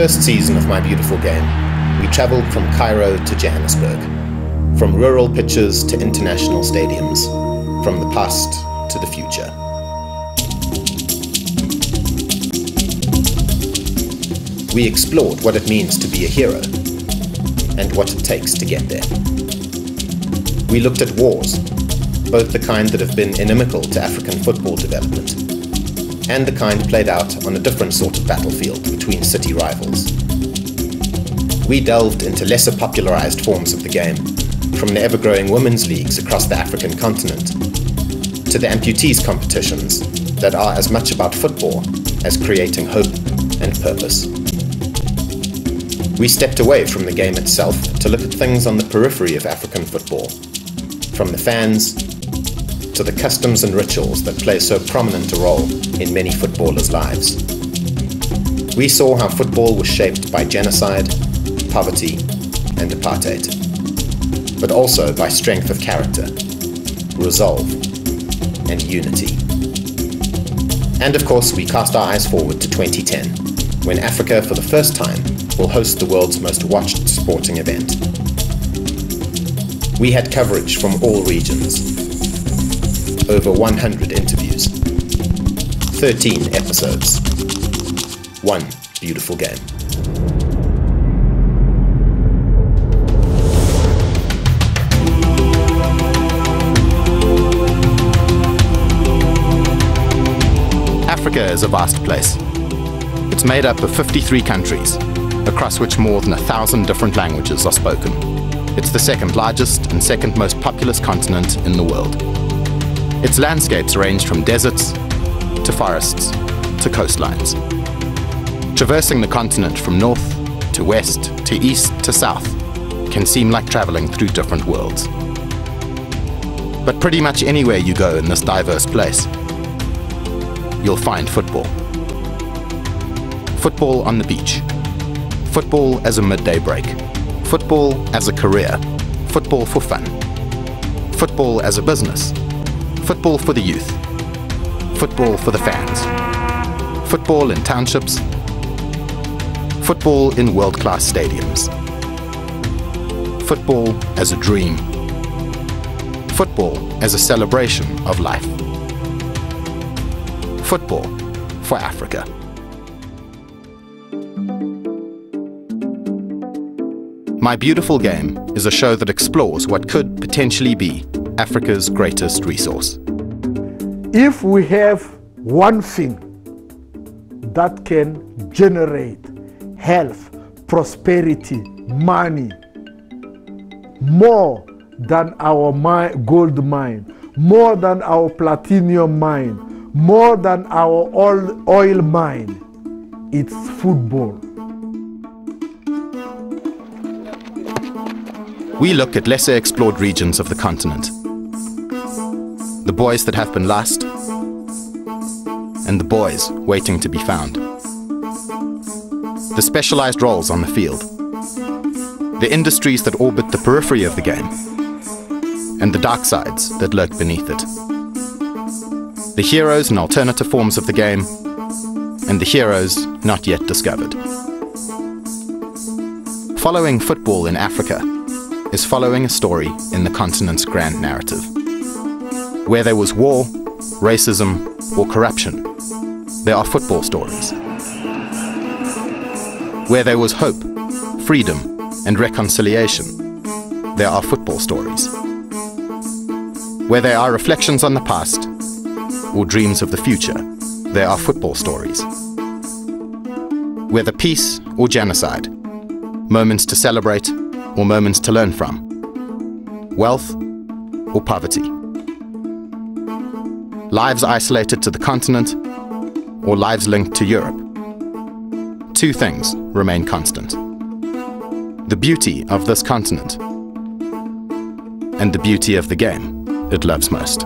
first season of My Beautiful Game, we travelled from Cairo to Johannesburg, from rural pitches to international stadiums, from the past to the future. We explored what it means to be a hero and what it takes to get there. We looked at wars, both the kind that have been inimical to African football development and the kind played out on a different sort of battlefield between city rivals. We delved into lesser popularized forms of the game, from the ever-growing women's leagues across the African continent to the amputees competitions that are as much about football as creating hope and purpose. We stepped away from the game itself to look at things on the periphery of African football, from the fans to the customs and rituals that play so prominent a role in many footballers' lives. We saw how football was shaped by genocide, poverty, and apartheid, but also by strength of character, resolve, and unity. And of course, we cast our eyes forward to 2010, when Africa, for the first time, will host the world's most watched sporting event. We had coverage from all regions, over 100 interviews, 13 episodes, one beautiful game. Africa is a vast place. It's made up of 53 countries, across which more than 1,000 different languages are spoken. It's the second largest and second most populous continent in the world. Its landscapes range from deserts to forests to coastlines. Traversing the continent from north to west to east to south can seem like traveling through different worlds. But pretty much anywhere you go in this diverse place, you'll find football. Football on the beach. Football as a midday break. Football as a career. Football for fun. Football as a business. Football for the youth. Football for the fans. Football in townships. Football in world-class stadiums. Football as a dream. Football as a celebration of life. Football for Africa. My Beautiful Game is a show that explores what could potentially be Africa's greatest resource. If we have one thing that can generate health, prosperity, money, more than our gold mine, more than our platinum mine, more than our oil mine, it's football. We look at lesser explored regions of the continent. The boys that have been lost, and the boys waiting to be found. The specialized roles on the field. The industries that orbit the periphery of the game, and the dark sides that lurk beneath it. The heroes and alternative forms of the game, and the heroes not yet discovered. Following football in Africa is following a story in the continent's grand narrative. Where there was war, racism, or corruption, there are football stories. Where there was hope, freedom, and reconciliation, there are football stories. Where there are reflections on the past, or dreams of the future, there are football stories. Whether peace or genocide, moments to celebrate or moments to learn from, wealth or poverty, lives isolated to the continent or lives linked to Europe. Two things remain constant: the beauty of this continent and the beauty of the game it loves most.